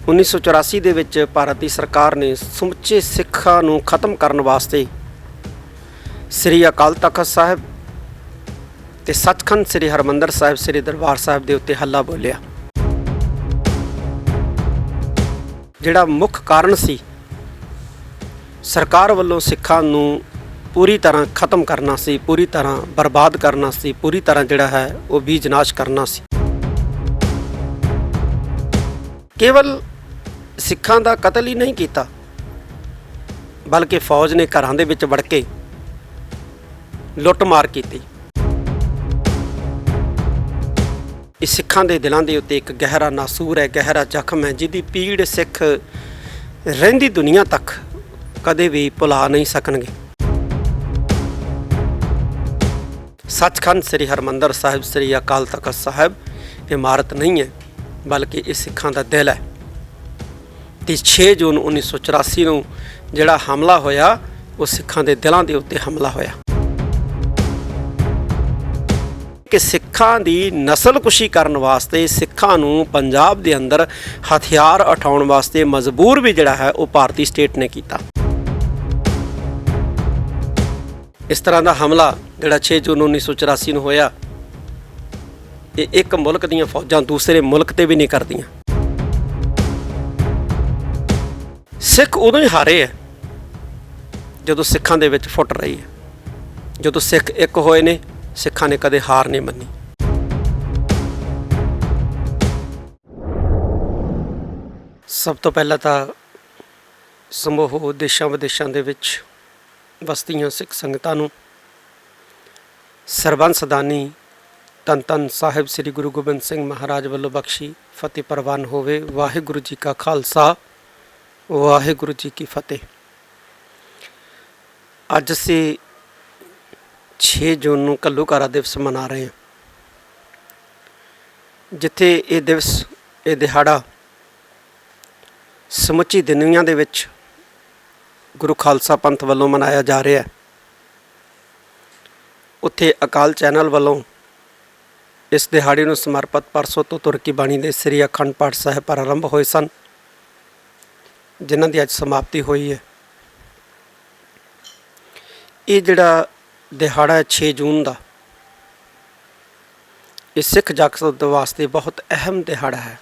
1984 ਦੇ ਵਿੱਚ ਭਾਰਤ ਦੀ ਸਰਕਾਰ ਨੇ ਸਮੁੱਚੇ ਸਿੱਖਾਂ ਨੂੰ ਖਤਮ ਕਰਨ ਵਾਸਤੇ ਸ੍ਰੀ ਅਕਾਲ ਤਖਤ ਸਾਹਿਬ ਤੇ ਸੱਚਖੰਡ ਸ੍ਰੀ ਹਰਿਮੰਦਰ ਸਾਹਿਬ ਸ੍ਰੀ ਦਰਬਾਰ ਸਾਹਿਬ ਦੇ ਉੱਤੇ ਹੱਲਾ ਬੋਲਿਆ। ਜਿਹੜਾ ਮੁੱਖ ਕਾਰਨ ਸੀ ਸਰਕਾਰ ਵੱਲੋਂ ਸਿੱਖਾਂ ਨੂੰ ਪੂਰੀ ਤਰ੍ਹਾਂ ਖਤਮ ਕਰਨਾ ਸੀ, ਪੂਰੀ ਤਰ੍ਹਾਂ ਬਰਬਾਦ ਕਰਨਾ ਸੀ, ਪੂਰੀ ਤਰ੍ਹਾਂ ਜਿਹੜਾ ਹੈ ਉਹ ਬੀਜ ਨਾਸ਼ ਕਰਨਾ ਸੀ। ਕੇਵਲ ਸਿੱਖਾਂ ਦਾ ਕਤਲ ਹੀ ਨਹੀਂ ਕੀਤਾ, ਬਲਕਿ ਫੌਜ ਨੇ ਘਰਾਂ ਦੇ ਵਿੱਚ ਵੜ ਕੇ ਲੁੱਟਮਾਰ ਕੀਤੀ। ਇਹ ਸਿੱਖਾਂ ਦੇ ਦਿਲਾਂ ਦੇ ਉੱਤੇ ਇੱਕ ਗਹਿਰਾ ਨਾਸੂਰ ਹੈ, ਗਹਿਰਾ ਜ਼ਖਮ ਹੈ, ਜਿਹਦੀ ਪੀੜ ਸਿੱਖ ਰਹਿੰਦੀ ਦੁਨੀਆ ਤੱਕ ਕਦੇ ਵੀ ਭੁਲਾ ਨਹੀਂ ਸਕਣਗੇ। ਸੱਚਖੰਡ ਸ੍ਰੀ ਹਰਿਮੰਦਰ ਸਾਹਿਬ ਸ੍ਰੀ ਅਕਾਲ ਤਖਤ ਸਾਹਿਬ ਇਮਾਰਤ ਨਹੀਂ ਹੈ, ਬਲਕਿ ਇਹ ਸਿੱਖਾਂ ਦਾ ਦਿਲ ਹੈ। ਤੇ 6 ਜੂਨ 1984 ਨੂੰ ਜਿਹੜਾ ਹਮਲਾ ਹੋਇਆ ਉਹ ਸਿੱਖਾਂ ਦੇ ਦਿਲਾਂ ਦੇ ਉੱਤੇ ਹਮਲਾ ਹੋਇਆ ਕਿ ਸਿੱਖਾਂ ਦੀ ਨਸਲਕੁਸ਼ੀ ਕਰਨ ਵਾਸਤੇ, ਸਿੱਖਾਂ ਨੂੰ ਪੰਜਾਬ ਦੇ ਅੰਦਰ ਹਥਿਆਰ ਉਠਾਉਣ ਵਾਸਤੇ ਮਜਬੂਰ ਵੀ ਜਿਹੜਾ ਹੈ ਉਹ ਭਾਰਤੀ ਸਟੇਟ ਨੇ ਕੀਤਾ। ਇਸ ਤਰ੍ਹਾਂ ਦਾ ਹਮਲਾ ਜਿਹੜਾ 6 ਜੂਨ 1984 ਨੂੰ ਹੋਇਆ, ਇਹ ਇੱਕ ਮੁਲਕ ਦੀਆਂ ਫੌਜਾਂ ਦੂਸਰੇ ਮੁਲਕ ਤੇ ਵੀ ਨਹੀਂ ਕਰਦੀਆਂ। ਸਿੱਖ ਉਦੋਂ ਹੀ ਹਾਰੇ ਹੈ ਜਦੋਂ ਸਿੱਖਾਂ ਦੇ ਵਿੱਚ ਫੁੱਟ ਰਹੀ ਹੈ। ਜਦੋਂ ਸਿੱਖ ਇੱਕ ਹੋਏ ਨੇ, ਸਿੱਖਾਂ ਨੇ ਕਦੇ ਹਾਰ ਨਹੀਂ ਮੰਨੀ। ਸਭ ਤੋਂ ਪਹਿਲਾਂ ਤਾਂ ਸਮੂਹ ਦੇਸ਼ਾਂ ਵਿਦੇਸ਼ਾਂ ਦੇ ਵਿੱਚ ਵਸਦੀਆਂ ਸਿੱਖ ਸੰਗਤਾਂ ਨੂੰ ਸਰਬੰਸ ਦਾਨੀ ਧੰਨ ਧੰਨ ਸਾਹਿਬ ਸ੍ਰੀ ਗੁਰੂ ਗੋਬਿੰਦ ਸਿੰਘ ਮਹਾਰਾਜ ਵੱਲੋਂ ਬਖਸ਼ੀ ਫਤਿਹ ਪ੍ਰਵਾਨ ਹੋਵੇ। ਵਾਹਿਗੁਰੂ ਜੀ ਕਾ ਖਾਲਸਾ, ਵਾਹਿਗੁਰੂ ਜੀ ਕੀ ਫਤਿਹ। ਅੱਜ ਅਸੀਂ 6 ਜੂਨ ਨੂੰ ਘੱਲੂਘਾਰਾ ਦਿਵਸ ਮਨਾ ਰਹੇ ਹਾਂ, ਜਿੱਥੇ ਇਹ ਦਿਵਸ, ਇਹ ਦਿਹਾੜਾ ਸਮੁੱਚੀ ਦੁਨੀਆ ਦੇ ਵਿੱਚ ਗੁਰੂ ਖਾਲਸਾ ਪੰਥ ਵੱਲੋਂ ਮਨਾਇਆ ਜਾ ਰਿਹਾ ਹੈ। ਉੱਥੇ ਅਕਾਲ ਚੈਨਲ ਵੱਲੋਂ ਇਸ ਦਿਹਾੜੇ ਨੂੰ ਸਮਰਪਿਤ ਪਰਸੋਂ ਤੋਂ ਤੁਰਕੀ ਬਾਣੀ ਦੇ ਸ੍ਰੀ ਅਖੰਡ ਪਾਠ ਸਾਹਿਬ ਆਰੰਭ ਹੋਏ ਸਨ, ਜਿਨ੍ਹਾਂ ਦੀ ਅੱਜ ਸਮਾਪਤੀ ਹੋਈ ਹੈ। ਇਹ ਜਿਹੜਾ ਦਿਹਾੜਾ ਹੈ 6 ਜੂਨ ਦਾ, ਇਹ ਸਿੱਖ ਜਗਤ ਵਾਸਤੇ ਬਹੁਤ ਅਹਿਮ ਦਿਹਾੜਾ ਹੈ।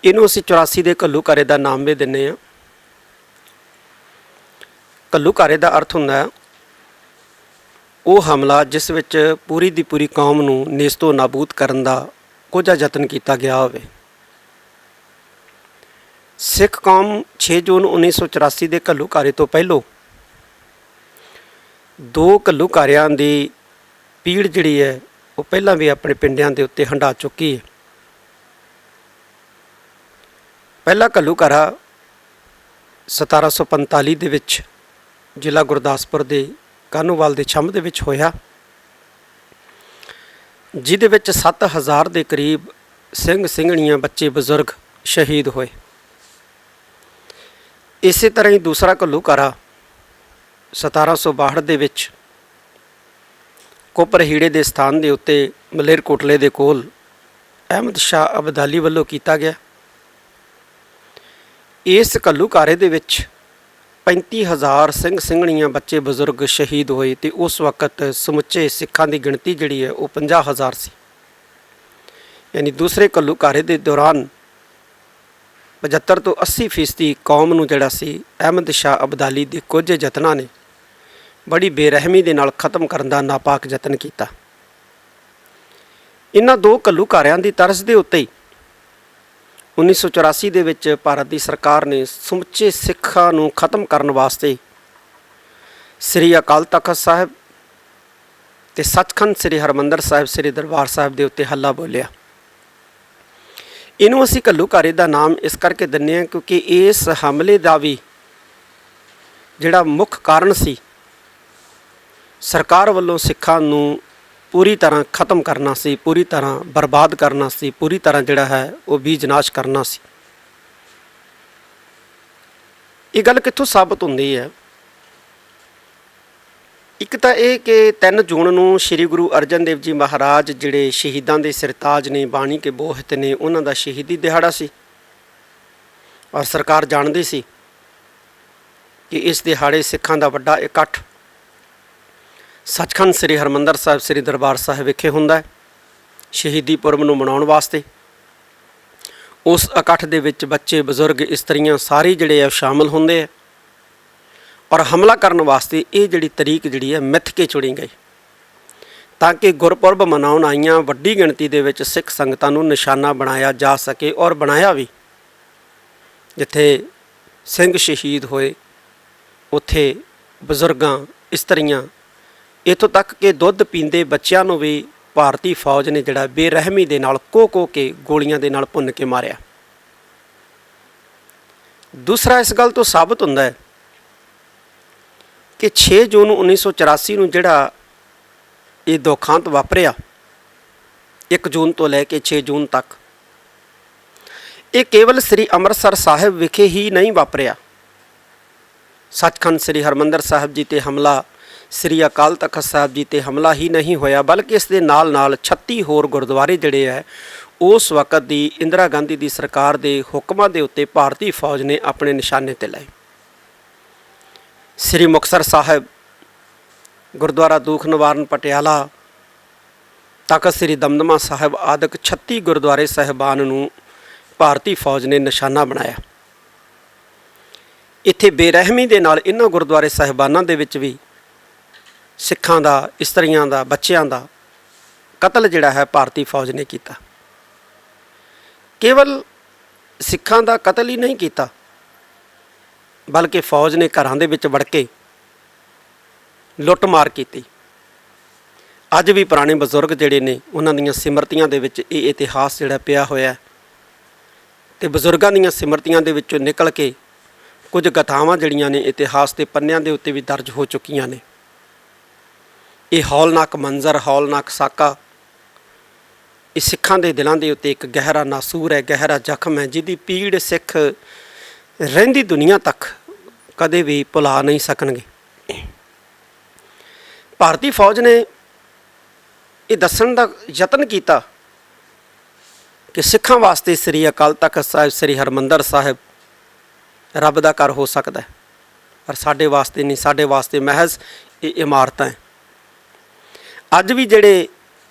ਇਹਨੂੰ ਅਸੀਂ 84 ਦੇ ਘੱਲੂਘਾਰੇ ਦਾ ਨਾਮ ਵੀ ਦਿੰਦੇ ਹਾਂ। ਘੱਲੂਘਾਰੇ ਦਾ ਅਰਥ ਹੁੰਦਾ ਹੈ ਉਹ ਹਮਲਾ ਜਿਸ ਵਿੱਚ ਪੂਰੀ ਦੀ ਪੂਰੀ ਕੌਮ ਨੂੰ ਨੇਸਤੋ ਨਾਬੂਦ ਕਰਨ ਦਾ ਕੋਝਾ ਯਤਨ ਕੀਤਾ ਗਿਆ ਹੋਵੇ। ਸਿੱਖ ਕੌਮ 6 ਜੂਨ 1984 ਦੇ ਘੱਲੂਘਾਰੇ ਤੋਂ ਪਹਿਲੋਂ 2 ਘੱਲੂਘਾਰਿਆਂ ਦੀ ਪੀੜ ਜਿਹੜੀ ਹੈ ਉਹ ਪਹਿਲਾਂ ਵੀ ਆਪਣੇ ਪਿੰਡਾਂ ਦੇ ਉੱਤੇ ਹੰਢਾ ਚੁੱਕੀ ਹੈ। ਪਹਿਲਾ ਘੱਲੂਘਾਰਾ 1745 ਦੇ ਵਿੱਚ ਜ਼ਿਲ੍ਹਾ ਗੁਰਦਾਸਪੁਰ ਦੇ ਕਾਹਨੂੰਵਾਲ ਦੇ ਛੰਭ ਦੇ ਵਿੱਚ ਹੋਇਆ, ਜਿਹਦੇ ਵਿੱਚ 7000 ਦੇ ਕਰੀਬ ਸਿੰਘ ਸਿੰਘਣੀਆਂ, ਬੱਚੇ ਬਜ਼ੁਰਗ ਸ਼ਹੀਦ ਹੋਏ। ਇਸੇ ਤਰ੍ਹਾਂ ਹੀ ਦੂਸਰਾ ਘੱਲੂਘਾਰਾ 1762 ਦੇ ਵਿੱਚ ਕੋਪਰਹੀੜੇ ਦੇ ਸਥਾਨ ਦੇ ਉੱਤੇ ਮਲੇਰਕੋਟਲੇ ਦੇ ਕੋਲ ਅਹਿਮਦ ਸ਼ਾਹ ਅਬਦਾਲੀ ਵੱਲੋਂ ਕੀਤਾ ਗਿਆ। ਇਸ ਘੱਲੂਘਾਰੇ ਦੇ ਵਿੱਚ 35000 ਸਿੰਘ ਸਿੰਘਣੀਆਂ, ਬੱਚੇ ਬਜ਼ੁਰਗ ਸ਼ਹੀਦ ਹੋਏ ਤੇ ਉਸ ਵਕਤ ਸਮੁੱਚੇ ਸਿੱਖਾਂ ਦੀ ਗਿਣਤੀ ਜਿਹੜੀ ਹੈ ਉਹ 50000 ਸੀ। ਯਾਨੀ ਦੂਸਰੇ ਘੱਲੂਘਾਰੇ ਦੇ ਦੌਰਾਨ 75 ਤੋਂ 80% ਕੌਮ ਨੂੰ ਜਿਹੜਾ ਸੀ ਅਹਿਮਦ ਸ਼ਾਹ ਅਬਦਾਲੀ ਦੇ ਕੁਝ ਯਤਨਾਂ ਨੇ ਬੜੀ ਬੇਰਹਿਮੀ ਦੇ ਨਾਲ ਖਤਮ ਕਰਨ ਦਾ ਨਾਪਾਕ ਯਤਨ ਕੀਤਾ। ਇਹਨਾਂ 2 ਘੱਲੂਘਾਰਿਆਂ ਦੀ ਤਰਜ਼ ਦੇ ਉੱਤੇ ਹੀ 1984 ਦੇ ਵਿੱਚ ਭਾਰਤ ਦੀ ਸਰਕਾਰ ਨੇ ਸਮੁੱਚੇ ਸਿੱਖਾਂ ਨੂੰ ਖਤਮ ਕਰਨ ਵਾਸਤੇ ਸ੍ਰੀ ਅਕਾਲ ਤਖਤ ਸਾਹਿਬ ਤੇ ਸੱਚਖੰਡ ਸ੍ਰੀ ਹਰਿਮੰਦਰ ਸਾਹਿਬ ਸ੍ਰੀ ਦਰਬਾਰ ਸਾਹਿਬ ਦੇ ਉੱਤੇ ਹੱਲਾ ਬੋਲਿਆ। ਇਹਨੂੰ ਅਸੀਂ ਘੱਲੂਘਾਰੇ ਦਾ ਨਾਮ ਇਸ ਕਰਕੇ ਦਿੰਦੇ ਹਾਂ ਕਿਉਂਕਿ ਇਸ ਹਮਲੇ ਦਾ ਵੀ ਜਿਹੜਾ ਮੁੱਖ ਕਾਰਨ ਸੀ ਸਰਕਾਰ ਵੱਲੋਂ ਸਿੱਖਾਂ ਨੂੰ ਪੂਰੀ ਤਰ੍ਹਾਂ ਖਤਮ ਕਰਨਾ ਸੀ, ਪੂਰੀ ਤਰ੍ਹਾਂ ਬਰਬਾਦ ਕਰਨਾ ਸੀ, ਪੂਰੀ ਤਰ੍ਹਾਂ ਜਿਹੜਾ ਹੈ ਉਹ ਬੀਜ ਨਾਸ਼ ਕਰਨਾ ਸੀ। ਇਹ ਗੱਲ ਕਿੱਥੋਂ ਸਾਬਤ ਹੁੰਦੀ ਹੈ? ਇੱਕ ਤਾਂ ਇਹ ਕਿ 3 ਜੂਨ ਨੂੰ ਸ੍ਰੀ ਗੁਰੂ ਅਰਜਨ ਦੇਵ ਜੀ ਮਹਾਰਾਜ ਜਿਹੜੇ ਸ਼ਹੀਦਾਂ ਦੇ ਸਿਰਤਾਜ ਨੇ, ਬਾਣੀ ਕੇ ਬੋਹਿਤ ਨੇ, ਉਹਨਾਂ ਦਾ ਸ਼ਹੀਦੀ ਦਿਹਾੜਾ ਸੀ ਔਰ ਸਰਕਾਰ ਜਾਣਦੀ ਸੀ ਕਿ ਇਸ ਦਿਹਾੜੇ ਸਿੱਖਾਂ ਦਾ ਵੱਡਾ ਇਕੱਠ ਸੱਚਖੰਡ ਸ੍ਰੀ ਹਰਿਮੰਦਰ ਸਾਹਿਬ ਸ੍ਰੀ ਦਰਬਾਰ ਸਾਹਿਬ ਵਿਖੇ ਹੁੰਦਾ ਹੈ ਸ਼ਹੀਦੀ ਪੁਰਬ ਨੂੰ ਮਨਾਉਣ ਵਾਸਤੇ। ਉਸ ਇਕੱਠ ਦੇ ਵਿੱਚ ਬੱਚੇ, ਬਜ਼ੁਰਗ, ਇਸਤਰੀਆਂ ਸਾਰੇ ਜਿਹੜੇ ਆ ਸ਼ਾਮਲ ਹੁੰਦੇ ਆ ਔਰ ਹਮਲਾ ਕਰਨ ਵਾਸਤੇ ਇਹ ਜਿਹੜੀ ਤਰੀਕ ਜਿਹੜੀ ਹੈ ਮਿੱਥ ਕੇ ਚੁਣੀ ਗਈ ਤਾਂ ਕਿ ਗੁਰਪੁਰਬ ਮਨਾਉਣ ਆਈਆਂ ਵੱਡੀ ਗਿਣਤੀ ਦੇ ਵਿੱਚ ਸਿੱਖ ਸੰਗਤਾਂ ਨੂੰ ਨਿਸ਼ਾਨਾ ਬਣਾਇਆ ਜਾ ਸਕੇ ਔਰ ਬਣਾਇਆ ਵੀ। ਜਿੱਥੇ ਸਿੰਘ ਸ਼ਹੀਦ ਹੋਏ ਉੱਥੇ ਬਜ਼ੁਰਗਾਂ, ਇਸਤਰੀਆਂ, ਇੱਥੋਂ ਤੱਕ ਕਿ ਦੁੱਧ ਪੀਂਦੇ ਬੱਚਿਆਂ ਨੂੰ ਵੀ ਭਾਰਤੀ ਫੌਜ ਨੇ ਜਿਹੜਾ ਬੇਰਹਿਮੀ ਦੇ ਨਾਲ ਕੋਹ ਕੇ ਗੋਲੀਆਂ ਦੇ ਨਾਲ ਭੁੰਨ ਕੇ ਮਾਰਿਆ। ਦੂਸਰਾ ਇਸ ਗੱਲ ਤੋਂ ਸਾਬਤ ਹੁੰਦਾ ਹੈ ਕਿ 6 ਜੂਨ 1984 ਨੂੰ ਜਿਹੜਾ ਇਹ ਦੁਖਾਂਤ ਵਾਪਰਿਆ, 1 ਜੂਨ ਤੋਂ ਲੈ ਕੇ 6 ਜੂਨ ਤੱਕ, ਇਹ ਕੇਵਲ ਸ੍ਰੀ ਅੰਮ੍ਰਿਤਸਰ ਸਾਹਿਬ ਵਿਖੇ ਹੀ ਨਹੀਂ ਵਾਪਰਿਆ। ਸੱਚਖੰਡ ਸ੍ਰੀ ਹਰਿਮੰਦਰ ਸਾਹਿਬ ਜੀ 'ਤੇ ਹਮਲਾ, ਸ੍ਰੀ ਅਕਾਲ ਤਖਤ ਸਾਹਿਬ ਜੀ 'ਤੇ ਹਮਲਾ ਹੀ ਨਹੀਂ ਹੋਇਆ, ਬਲਕਿ ਇਸ ਦੇ ਨਾਲ ਨਾਲ 36 ਹੋਰ ਗੁਰਦੁਆਰੇ ਜਿਹੜੇ ਹੈ ਉਸ ਵਕਤ ਦੀ ਇੰਦਰਾ ਗਾਂਧੀ ਦੀ ਸਰਕਾਰ ਦੇ ਹੁਕਮਾਂ ਦੇ ਉੱਤੇ ਭਾਰਤੀ ਫੌਜ ਨੇ ਆਪਣੇ ਨਿਸ਼ਾਨੇ 'ਤੇ ਲਏ। ਸ੍ਰੀ ਮੁਕਤਸਰ ਸਾਹਿਬ, ਗੁਰਦੁਆਰਾ ਦੂਖ ਨਿਵਾਰਨ ਪਟਿਆਲਾ, ਤਖਤ ਸ੍ਰੀ ਦਮਦਮਾ ਸਾਹਿਬ ਆਦਿਕ 36 ਗੁਰਦੁਆਰੇ ਸਾਹਿਬਾਨ ਨੂੰ ਭਾਰਤੀ ਫੌਜ ਨੇ ਨਿਸ਼ਾਨਾ ਬਣਾਇਆ। ਇੱਥੇ ਬੇਰਹਿਮੀ ਦੇ ਨਾਲ ਇਹਨਾਂ ਗੁਰਦੁਆਰੇ ਸਾਹਿਬਾਨਾਂ ਦੇ ਵਿੱਚ ਵੀ ਸਿੱਖਾਂ ਦਾ, ਇਸਤਰੀਆਂ ਦਾ, ਬੱਚਿਆਂ ਦਾ ਕਤਲ ਜਿਹੜਾ ਹੈ ਭਾਰਤੀ ਫੌਜ ਨੇ ਕੀਤਾ। ਕੇਵਲ ਸਿੱਖਾਂ ਦਾ ਕਤਲ ਹੀ ਨਹੀਂ ਕੀਤਾ, ਬਲਕਿ ਫੌਜ ਨੇ ਘਰਾਂ ਦੇ ਵਿੱਚ ਵੜ ਕੇ ਲੁੱਟਮਾਰ ਕੀਤੀ। ਅੱਜ ਵੀ ਪੁਰਾਣੇ ਬਜ਼ੁਰਗ ਜਿਹੜੇ ਨੇ ਉਹਨਾਂ ਦੀਆਂ ਸਿਮਰਤੀਆਂ ਦੇ ਵਿੱਚ ਇਹ ਇਤਿਹਾਸ ਜਿਹੜਾ ਪਿਆ ਹੋਇਆ ਅਤੇ ਬਜ਼ੁਰਗਾਂ ਦੀਆਂ ਸਿਮਰਤੀਆਂ ਦੇ ਵਿੱਚੋਂ ਨਿਕਲ ਕੇ ਕੁਝ ਗਾਥਾਵਾਂ ਜਿਹੜੀਆਂ ਨੇ ਇਤਿਹਾਸ ਦੇ ਪੰਨਿਆਂ ਦੇ ਉੱਤੇ ਵੀ ਦਰਜ ਹੋ ਚੁੱਕੀਆਂ ਨੇ। ਇਹ ਹੌਲਨਾਕ ਮੰਜ਼ਰ, ਹੌਲਨਾਕ ਸਾਕਾ, ਇਹ ਸਿੱਖਾਂ ਦੇ ਦਿਲਾਂ ਦੇ ਉੱਤੇ ਇੱਕ ਗਹਿਰਾ ਨਾਸੂਰ ਹੈ, ਗਹਿਰਾ ਜ਼ਖਮ ਹੈ, ਜਿਹਦੀ ਪੀੜ ਸਿੱਖ ਰਹਿੰਦੀ ਦੁਨੀਆ ਤੱਕ ਕਦੇ ਵੀ ਭੁਲਾ ਨਹੀਂ ਸਕਣਗੇ। ਭਾਰਤੀ ਫੌਜ ਨੇ ਇਹ ਦੱਸਣ ਦਾ ਯਤਨ ਕੀਤਾ ਕਿ ਸਿੱਖਾਂ ਵਾਸਤੇ ਸ੍ਰੀ ਅਕਾਲ ਤਖਤ ਸਾਹਿਬ ਸ੍ਰੀ ਹਰਿਮੰਦਰ ਸਾਹਿਬ ਰੱਬ ਦਾ ਘਰ ਹੋ ਸਕਦਾ ਹੈ, ਪਰ ਸਾਡੇ ਵਾਸਤੇ ਨਹੀਂ, ਸਾਡੇ ਵਾਸਤੇ ਮਹਿਜ਼ ਇਹ ਇਮਾਰਤਾਂ ਹੈ। ਅੱਜ ਵੀ ਜਿਹੜੇ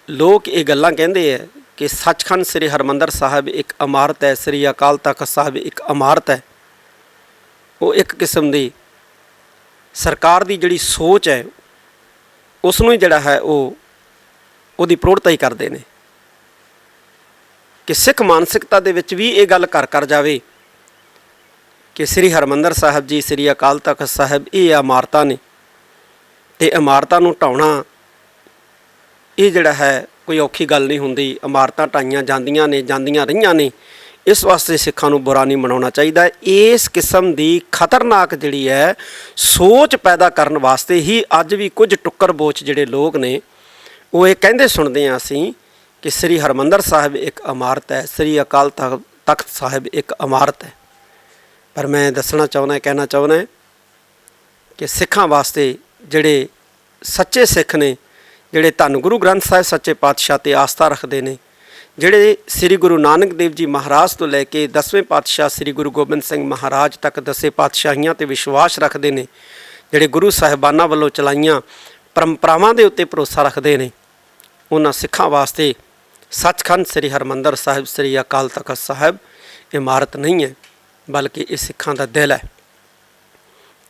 ਲੋਕ ਇਹ ਗੱਲਾਂ ਕਹਿੰਦੇ ਹੈ ਕਿ ਸੱਚਖੰਡ ਸ੍ਰੀ ਹਰਿਮੰਦਰ ਸਾਹਿਬ ਇੱਕ ਇਮਾਰਤ ਹੈ, ਸ੍ਰੀ ਅਕਾਲ ਤਖਤ ਸਾਹਿਬ ਇੱਕ ਇਮਾਰਤ ਹੈ, ਉਹ ਇੱਕ ਕਿਸਮ ਦੀ ਸਰਕਾਰ ਦੀ ਜਿਹੜੀ ਸੋਚ ਹੈ ਉਸ ਨੂੰ ਹੀ ਜਿਹੜਾ ਹੈ ਉਹਦੀ ਪ੍ਰੋੜਤਾ ਹੀ ਕਰਦੇ ਨੇ ਕਿ ਸਿੱਖ ਮਾਨਸਿਕਤਾ ਦੇ ਵਿੱਚ ਵੀ ਇਹ ਗੱਲ ਘਰ ਜਾਵੇ ਕਿ ਸ੍ਰੀ ਹਰਿਮੰਦਰ ਸਾਹਿਬ ਜੀ, ਸ੍ਰੀ ਅਕਾਲ ਤਖਤ ਸਾਹਿਬ ਇਹ ਇਮਾਰਤਾਂ ਨੇ ਅਤੇ ਇਮਾਰਤਾਂ ਨੂੰ ਢਾਉਣਾ ਇਹ ਜਿਹੜਾ ਹੈ ਕੋਈ ਔਖੀ ਗੱਲ ਨਹੀਂ ਹੁੰਦੀ। ਇਮਾਰਤਾਂ ਢਾਈਆਂ ਜਾਂਦੀਆਂ ਨੇ, ਜਾਂਦੀਆਂ ਰਹੀਆਂ ਨੇ, ਇਸ ਵਾਸਤੇ ਸਿੱਖਾਂ ਨੂੰ ਬੁਰਾ ਨਹੀਂ ਮਨਾਉਣਾ ਚਾਹੀਦਾ। ਇਸ ਕਿਸਮ ਦੀ ਖਤਰਨਾਕ ਜਿਹੜੀ ਹੈ ਸੋਚ ਪੈਦਾ ਕਰਨ ਵਾਸਤੇ ਹੀ ਅੱਜ ਵੀ ਕੁਝ ਟੁੱਕਰ ਬੋਚ ਜਿਹੜੇ ਲੋਕ ਨੇ ਉਹ ਇਹ ਕਹਿੰਦੇ ਸੁਣਦੇ ਹਾਂ ਅਸੀਂ ਕਿ ਸ੍ਰੀ ਹਰਿਮੰਦਰ ਸਾਹਿਬ ਇੱਕ ਇਮਾਰਤ ਹੈ, ਸ੍ਰੀ ਅਕਾਲ ਤਖਤ ਸਾਹਿਬ ਇੱਕ ਇਮਾਰਤ ਹੈ। ਪਰ ਮੈਂ ਦੱਸਣਾ ਚਾਹੁੰਦਾ, ਕਹਿਣਾ ਚਾਹੁੰਦਾ ਕਿ ਸਿੱਖਾਂ ਵਾਸਤੇ ਜਿਹੜੇ ਸੱਚੇ ਸਿੱਖ ਨੇ, ਜਿਹੜੇ ਧੰਨ ਗੁਰੂ ਗ੍ਰੰਥ ਸਾਹਿਬ ਸੱਚੇ ਪਾਤਸ਼ਾਹ 'ਤੇ ਆਸਥਾ ਰੱਖਦੇ ਨੇ, ਜਿਹੜੇ ਸ੍ਰੀ ਗੁਰੂ ਨਾਨਕ ਦੇਵ ਜੀ ਮਹਾਰਾਜ ਤੋਂ ਲੈ ਕੇ 10ਵੇਂ ਪਾਤਸ਼ਾਹ ਸ੍ਰੀ ਗੁਰੂ ਗੋਬਿੰਦ ਸਿੰਘ ਮਹਾਰਾਜ ਤੱਕ 10 ਪਾਤਸ਼ਾਹੀਆਂ 'ਤੇ ਵਿਸ਼ਵਾਸ ਰੱਖਦੇ ਨੇ, ਜਿਹੜੇ ਗੁਰੂ ਸਾਹਿਬਾਨਾਂ ਵੱਲੋਂ ਚਲਾਈਆਂ ਪਰੰਪਰਾਵਾਂ ਦੇ ਉੱਤੇ ਭਰੋਸਾ ਰੱਖਦੇ ਨੇ, ਉਹਨਾਂ ਸਿੱਖਾਂ ਵਾਸਤੇ ਸੱਚਖੰਡ ਸ੍ਰੀ ਹਰਿਮੰਦਰ ਸਾਹਿਬ ਸ੍ਰੀ ਅਕਾਲ ਤਖਤ ਸਾਹਿਬ ਇਮਾਰਤ ਨਹੀਂ ਹੈ, ਬਲਕਿ ਇਹ ਸਿੱਖਾਂ ਦਾ ਦਿਲ ਹੈ।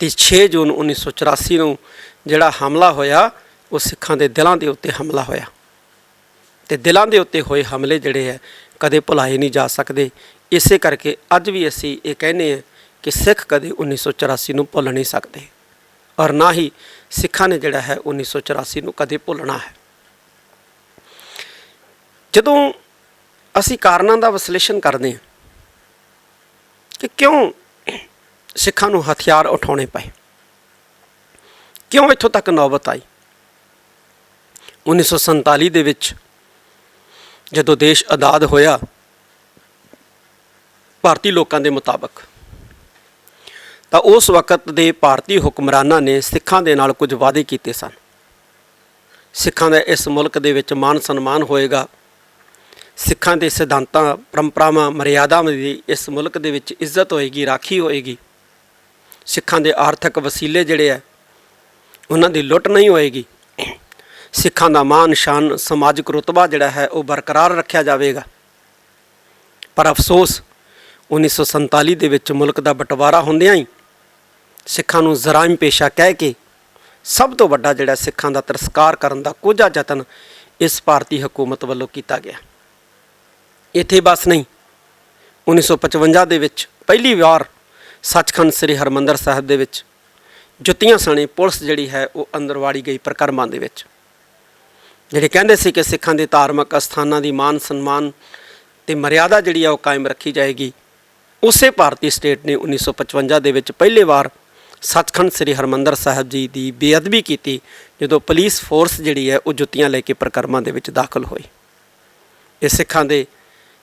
ਅਤੇ 6 ਜੂਨ 1984 ਨੂੰ ਜਿਹੜਾ ਹਮਲਾ ਹੋਇਆ ਉਹ ਸਿੱਖਾਂ ਦੇ ਦਿਲਾਂ ਦੇ ਉੱਤੇ ਹਮਲਾ ਹੋਇਆ ਅਤੇ ਦਿਲਾਂ ਦੇ ਉੱਤੇ ਹੋਏ ਹਮਲੇ ਜਿਹੜੇ ਹੈ ਕਦੇ ਭੁਲਾਏ ਨਹੀਂ ਜਾ ਸਕਦੇ। ਇਸੇ ਕਰਕੇ ਅੱਜ ਵੀ ਅਸੀਂ ਇਹ ਕਹਿੰਦੇ ਹਾਂ ਕਿ ਸਿੱਖ ਕਦੇ 1984 ਨੂੰ ਭੁੱਲ ਨਹੀਂ ਸਕਦੇ ਔਰ ਨਾ ਹੀ ਸਿੱਖਾਂ ਨੇ ਜਿਹੜਾ ਹੈ 1984 ਨੂੰ ਕਦੇ ਭੁੱਲਣਾ ਹੈ। ਜਦੋਂ ਅਸੀਂ ਕਾਰਨਾਂ ਦਾ ਵਿਸ਼ਲੇਸ਼ਣ ਕਰਦੇ ਹਾਂ ਕਿ ਕਿਉਂ ਸਿੱਖਾਂ ਨੂੰ ਹਥਿਆਰ ਉਠਾਉਣੇ ਪਏ, ਕਿਉਂ ਇੱਥੋਂ ਤੱਕ ਨੌਬਤ ਆਈ। 1947 ਦੇ ਵਿੱਚ ਜਦੋਂ ਦੇਸ਼ ਆਜ਼ਾਦ ਹੋਇਆ, ਭਾਰਤੀ ਲੋਕਾਂ ਦੇ ਮੁਤਾਬਕ, ਤਾਂ ਉਸ ਵਕਤ ਦੇ ਭਾਰਤੀ ਹੁਕਮਰਾਨਾਂ ਨੇ ਸਿੱਖਾਂ ਦੇ ਨਾਲ ਕੁਝ ਵਾਅਦੇ ਕੀਤੇ ਸਨ। ਸਿੱਖਾਂ ਦਾ ਇਸ ਮੁਲਕ ਦੇ ਵਿੱਚ ਮਾਨ ਸਨਮਾਨ ਹੋਏਗਾ। ਸਿੱਖਾਂ ਦੇ ਸਿਧਾਂਤਾਂ, ਪਰੰਪਰਾਵਾਂ, ਮਰਿਆਦਾਵਾਂ ਦੀ ਇਸ ਮੁਲਕ ਦੇ ਵਿੱਚ ਇੱਜ਼ਤ ਹੋਏਗੀ, ਰਾਖੀ ਹੋਏਗੀ। ਸਿੱਖਾਂ ਦੇ ਆਰਥਿਕ ਵਸੀਲੇ ਜਿਹੜੇ ਹੈ ਉਹਨਾਂ ਦੀ ਲੁੱਟ ਨਹੀਂ ਹੋਏਗੀ। ਸਿੱਖਾਂ ਦਾ ਮਾਨ, ਸ਼ਾਨ, ਸਮਾਜਿਕ ਰੁਤਬਾ ਜਿਹੜਾ ਹੈ ਉਹ ਬਰਕਰਾਰ ਰੱਖਿਆ ਜਾਵੇਗਾ। ਪਰ ਅਫਸੋਸ 1947 ਦੇ ਵਿੱਚ ਮੁਲਕ ਦਾ ਬਟਵਾਰਾ ਹੁੰਦਿਆਂ ਹੀ ਸਿੱਖਾਂ ਨੂੰ ਜਰਾਇਮ ਪੇਸ਼ਾ ਕਹਿ ਕੇ ਸਭ ਤੋਂ ਵੱਡਾ ਜਿਹੜਾ ਸਿੱਖਾਂ ਦਾ ਤਿਰਸਕਾਰ ਕਰਨ ਦਾ ਕੋਝਾ ਯਤਨ ਇਸ ਭਾਰਤੀ ਹਕੂਮਤ ਵੱਲੋਂ ਕੀਤਾ ਗਿਆ। ਇੱਥੇ ਬਸ ਨਹੀਂ, 1955 ਦੇ ਵਿੱਚ ਪਹਿਲੀ ਵਾਰ ਸੱਚਖੰਡ ਸ੍ਰੀ ਹਰਿਮੰਦਰ ਸਾਹਿਬ ਦੇ ਵਿੱਚ ਜੁੱਤੀਆਂ ਸਣੇ ਪੁਲਿਸ ਜਿਹੜੀ ਹੈ ਉਹ ਅੰਦਰ ਵਾੜੀ ਗਈ ਪ੍ਰਕਰਮਾਂ ਦੇ ਵਿੱਚ। ਜਿਹੜੇ ਕਹਿੰਦੇ ਸੀ ਕਿ ਸਿੱਖਾਂ ਦੇ ਧਾਰਮਿਕ ਅਸਥਾਨਾਂ ਦੀ ਮਾਨ ਸਨਮਾਨ ਅਤੇ ਮਰਿਆਦਾ ਜਿਹੜੀ ਆ ਉਹ ਕਾਇਮ ਰੱਖੀ ਜਾਏਗੀ, ਉਸੇ ਭਾਰਤੀ ਸਟੇਟ ਨੇ 1955 ਦੇ ਵਿੱਚ ਪਹਿਲੀ ਵਾਰ ਸੱਚਖੰਡ ਸ੍ਰੀ ਹਰਿਮੰਦਰ ਸਾਹਿਬ ਜੀ ਦੀ ਬੇਅਦਬੀ ਕੀਤੀ, ਜਦੋਂ ਪੁਲਿਸ ਫੋਰਸ ਜਿਹੜੀ ਹੈ ਉਹ ਜੁੱਤੀਆਂ ਲੈ ਕੇ ਪ੍ਰਕਰਮਾਂ ਦੇ ਵਿੱਚ ਦਾਖਲ ਹੋਈ। ਇਹ ਸਿੱਖਾਂ ਦੇ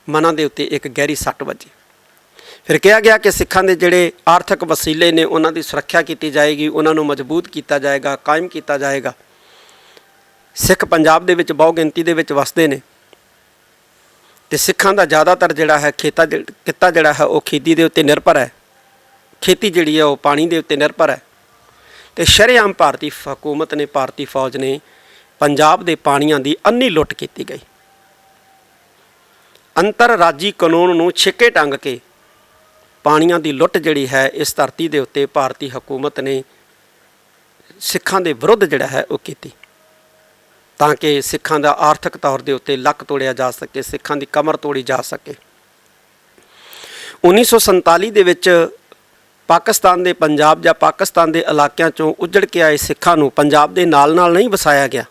ਮਨਾਂ ਦੇ ਉੱਤੇ ਇੱਕ ਗਹਿਰੀ ਸੱਟ ਵੱਜੀ। ਫਿਰ ਕਿਹਾ ਗਿਆ ਕਿ ਸਿੱਖਾਂ ਦੇ ਜਿਹੜੇ ਆਰਥਿਕ ਵਸੀਲੇ ਨੇ ਉਹਨਾਂ ਦੀ ਸੁਰੱਖਿਆ ਕੀਤੀ ਜਾਏਗੀ, ਉਹਨਾਂ ਨੂੰ ਮਜ਼ਬੂਤ ਕੀਤਾ ਜਾਏਗਾ, ਕਾਇਮ ਕੀਤਾ ਜਾਏਗਾ। ਸਿੱਖ ਪੰਜਾਬ ਦੇ ਵਿੱਚ ਬਹੁ ਗਿਣਤੀ ਦੇ ਵਿੱਚ ਵਸਦੇ ਨੇ ਅਤੇ ਸਿੱਖਾਂ ਦਾ ਜ਼ਿਆਦਾਤਰ ਜਿਹੜਾ ਹੈ ਕਿੱਤਾ ਜਿਹੜਾ ਹੈ ਉਹ ਖੇਤੀ ਦੇ ਉੱਤੇ ਨਿਰਭਰ ਹੈ। ਖੇਤੀ ਜਿਹੜੀ ਹੈ ਉਹ ਪਾਣੀ ਦੇ ਉੱਤੇ ਨਿਰਭਰ ਹੈ ਅਤੇ ਸ਼ਰੇਆਮ ਭਾਰਤੀ ਹਕੂਮਤ ਨੇ, ਭਾਰਤੀ ਫੌਜ ਨੇ ਪੰਜਾਬ ਦੇ ਪਾਣੀਆਂ ਦੀ ਅੰਨੀ ਲੁੱਟ ਕੀਤੀ ਗਈ। ਅੰਤਰਰਾਜੀ ਕਾਨੂੰਨ ਨੂੰ ਛਿੱਕੇ ਟੰਗ ਕੇ ਪਾਣੀਆਂ ਦੀ ਲੁੱਟ ਜਿਹੜੀ ਹੈ ਇਸ ਧਰਤੀ ਦੇ ਉੱਤੇ ਭਾਰਤੀ ਹਕੂਮਤ ਨੇ ਸਿੱਖਾਂ ਦੇ ਵਿਰੁੱਧ ਜਿਹੜਾ ਹੈ ਉਹ ਕੀਤੀ, ਤਾਂ ਕਿ ਸਿੱਖਾਂ ਦਾ ਆਰਥਿਕ ਤੌਰ ਦੇ ਉੱਤੇ ਲੱਕ ਤੋੜਿਆ ਜਾ ਸਕੇ, ਸਿੱਖਾਂ ਦੀ ਕਮਰ ਤੋੜੀ ਜਾ ਸਕੇ। 1947 ਦੇ ਵਿੱਚ ਪਾਕਿਸਤਾਨ ਦੇ ਪੰਜਾਬ ਜਾਂ ਪਾਕਿਸਤਾਨ ਦੇ ਇਲਾਕਿਆਂ 'ਚੋਂ ਉੱਜੜ ਕੇ ਆਏ ਸਿੱਖਾਂ ਨੂੰ ਪੰਜਾਬ ਦੇ ਨਾਲ ਨਾਲ ਨਹੀਂ ਵਸਾਇਆ ਗਿਆ,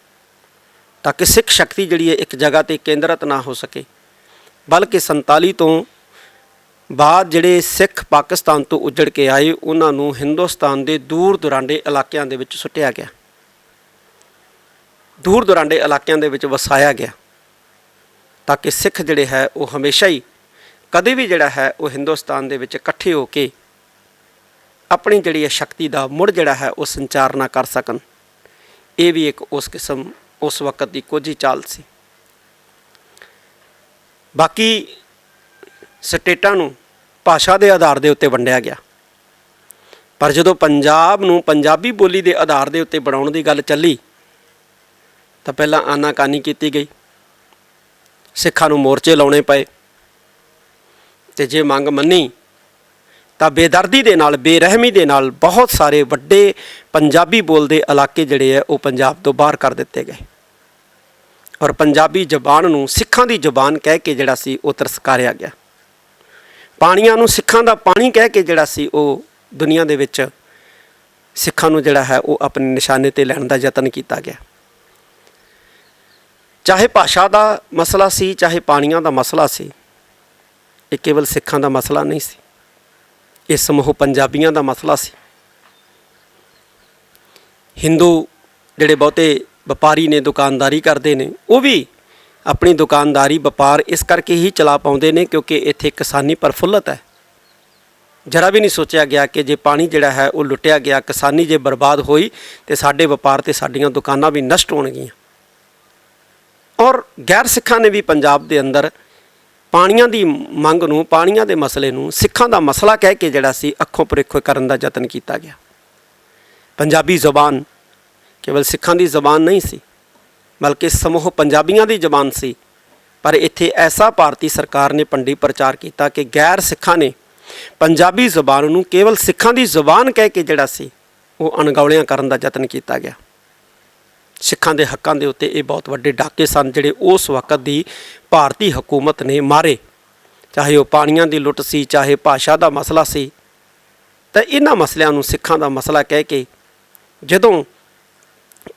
ਤਾਂ ਕਿ ਸਿੱਖ ਸ਼ਕਤੀ ਜਿਹੜੀ ਹੈ ਇੱਕ ਜਗ੍ਹਾ 'ਤੇ ਕੇਂਦਰਿਤ ਨਾ ਹੋ ਸਕੇ, ਬਲਕਿ 47 ਤੋਂ ਬਾਅਦ ਜਿਹੜੇ ਸਿੱਖ ਪਾਕਿਸਤਾਨ ਤੋਂ ਉੱਜੜ ਕੇ ਆਏ ਉਹਨਾਂ ਨੂੰ ਹਿੰਦੁਸਤਾਨ ਦੇ ਦੂਰ ਦੁਰਾਂਡੇ ਇਲਾਕਿਆਂ ਦੇ ਵਿੱਚ ਸੁੱਟਿਆ ਗਿਆ, ਦੂਰ ਦੁਰਾਂਡੇ ਇਲਾਕਿਆਂ ਦੇ ਵਿੱਚ ਵਸਾਇਆ ਗਿਆ, ਤਾਂ ਕਿ ਸਿੱਖ ਜਿਹੜੇ ਹੈ ਉਹ ਹਮੇਸ਼ਾ ਹੀ ਕਦੇ ਵੀ ਜਿਹੜਾ ਹੈ ਉਹ ਹਿੰਦੁਸਤਾਨ ਦੇ ਵਿੱਚ ਇਕੱਠੇ ਹੋ ਕੇ ਆਪਣੀ ਜਿਹੜੀ ਹੈ ਸ਼ਕਤੀ ਦਾ ਮੁੜ ਜਿਹੜਾ ਹੈ ਉਹ ਸੰਚਾਰ ਨਾ ਕਰ ਸਕਣ। ਇਹ ਵੀ ਇੱਕ ਉਸ ਵਕਤ ਦੀ ਕੋਝੀ ਚਾਲ ਸੀ। ਬਾਕੀ ਸਟੇਟਾਂ ਨੂੰ ਭਾਸ਼ਾ ਦੇ ਆਧਾਰ ਦੇ ਉੱਤੇ ਵੰਡਿਆ ਗਿਆ, ਪਰ ਜਦੋਂ ਪੰਜਾਬ ਨੂੰ ਪੰਜਾਬੀ ਬੋਲੀ ਦੇ ਆਧਾਰ ਦੇ ਉੱਤੇ ਬਣਾਉਣ ਦੀ ਗੱਲ ਚੱਲੀ ਤਾਂ ਪਹਿਲਾਂ ਆਨਾਕਾਨੀ ਕੀਤੀ ਗਈ, ਸਿੱਖਾਂ ਨੂੰ ਮੋਰਚੇ ਲਾਉਣੇ ਪਏ, ਅਤੇ ਜੇ ਮੰਗ ਮੰਨੀ ਤਾਂ ਬੇਦਰਦੀ ਦੇ ਨਾਲ, ਬੇਰਹਿਮੀ ਦੇ ਨਾਲ ਬਹੁਤ ਸਾਰੇ ਵੱਡੇ ਪੰਜਾਬੀ ਬੋਲਦੇ ਇਲਾਕੇ ਜਿਹੜੇ ਹੈ ਉਹ ਪੰਜਾਬ ਤੋਂ ਬਾਹਰ ਕਰ ਦਿੱਤੇ ਗਏ, ਔਰ ਪੰਜਾਬੀ ਜ਼ਬਾਨ ਨੂੰ ਸਿੱਖਾਂ ਦੀ ਜ਼ਬਾਨ ਕਹਿ ਕੇ ਜਿਹੜਾ ਸੀ ਉਹ ਤਿਰਸਕਾਰਿਆ ਗਿਆ। ਪਾਣੀਆਂ ਨੂੰ ਸਿੱਖਾਂ ਦਾ ਪਾਣੀ ਕਹਿ ਕੇ ਜਿਹੜਾ ਸੀ ਉਹ ਦੁਨੀਆ ਦੇ ਵਿੱਚ ਸਿੱਖਾਂ ਨੂੰ ਜਿਹੜਾ ਹੈ ਉਹ ਆਪਣੇ ਨਿਸ਼ਾਨੇ 'ਤੇ ਲੈਣ ਦਾ ਯਤਨ ਕੀਤਾ ਗਿਆ। ਚਾਹੇ ਭਾਸ਼ਾ ਦਾ ਮਸਲਾ ਸੀ, ਚਾਹੇ ਪਾਣੀਆਂ ਦਾ ਮਸਲਾ ਸੀ, ਇਹ ਕੇਵਲ ਸਿੱਖਾਂ ਦਾ ਮਸਲਾ ਨਹੀਂ ਸੀ, ਇਹ ਸਮੂਹ ਪੰਜਾਬੀਆਂ ਦਾ ਮਸਲਾ ਸੀ। ਹਿੰਦੂ ਜਿਹੜੇ ਬਹੁਤੇ ਵਪਾਰੀ ਨੇ, ਦੁਕਾਨਦਾਰੀ ਕਰਦੇ ਨੇ, ਉਹ ਵੀ ਆਪਣੀ ਦੁਕਾਨਦਾਰੀ ਵਪਾਰ ਇਸ ਕਰਕੇ ਹੀ ਚਲਾ ਪਾਉਂਦੇ ਨੇ ਕਿਉਂਕਿ ਇੱਥੇ ਕਿਸਾਨੀ ਪ੍ਰਫੁੱਲਤ ਹੈ। ਜਰਾ ਵੀ ਨਹੀਂ ਸੋਚਿਆ ਗਿਆ ਕਿ ਜੇ ਪਾਣੀ ਜਿਹੜਾ ਹੈ ਉਹ ਲੁੱਟਿਆ ਗਿਆ, ਕਿਸਾਨੀ ਜੇ ਬਰਬਾਦ ਹੋਈ ਤਾਂ ਸਾਡੇ ਵਪਾਰ ਅਤੇ ਸਾਡੀਆਂ ਦੁਕਾਨਾਂ ਵੀ ਨਸ਼ਟ ਹੋਣਗੀਆਂ। ਔਰ ਗੈਰ ਸਿੱਖਾਂ ਨੇ ਵੀ ਪੰਜਾਬ ਦੇ ਅੰਦਰ ਪਾਣੀਆਂ ਦੀ ਮੰਗ ਨੂੰ, ਪਾਣੀਆਂ ਦੇ ਮਸਲੇ ਨੂੰ ਸਿੱਖਾਂ ਦਾ ਮਸਲਾ ਕਹਿ ਕੇ ਜਿਹੜਾ ਸੀ ਅੱਖੋਂ ਪਰੇਖੋਂ ਕਰਨ ਦਾ ਯਤਨ ਕੀਤਾ ਗਿਆ। ਪੰਜਾਬੀ ਜ਼ਬਾਨ ਕੇਵਲ ਸਿੱਖਾਂ ਦੀ ਜ਼ਬਾਨ ਨਹੀਂ ਸੀ, ਬਲਕਿ ਸਮੂਹ ਪੰਜਾਬੀਆਂ ਦੀ ਜ਼ਬਾਨ ਸੀ। ਪਰ ਇੱਥੇ ਐਸਾ ਭਾਰਤੀ ਸਰਕਾਰ ਨੇ ਭੰਡੀ ਪ੍ਰਚਾਰ ਕੀਤਾ ਕਿ ਗੈਰ ਸਿੱਖਾਂ ਨੇ ਪੰਜਾਬੀ ਜ਼ਬਾਨ ਨੂੰ ਕੇਵਲ ਸਿੱਖਾਂ ਦੀ ਜ਼ਬਾਨ ਕਹਿ ਕੇ ਜਿਹੜਾ ਸੀ ਉਹ ਅਣਗੌਲਿਆਂ ਕਰਨ ਦਾ ਯਤਨ ਕੀਤਾ ਗਿਆ। ਸਿੱਖਾਂ ਦੇ ਹੱਕਾਂ ਦੇ ਉੱਤੇ ਇਹ ਬਹੁਤ ਵੱਡੇ ਡਾਕੇ ਸਨ ਜਿਹੜੇ ਉਸ ਵਕਤ ਦੀ ਭਾਰਤੀ ਹਕੂਮਤ ਨੇ ਮਾਰੇ, ਚਾਹੇ ਉਹ ਪਾਣੀਆਂ ਦੀ ਲੁੱਟ ਸੀ, ਚਾਹੇ ਭਾਸ਼ਾ ਦਾ ਮਸਲਾ ਸੀ। ਤਾਂ ਇਹਨਾਂ ਮਸਲਿਆਂ ਨੂੰ ਸਿੱਖਾਂ ਦਾ ਮਸਲਾ ਕਹਿ ਕੇ ਜਦੋਂ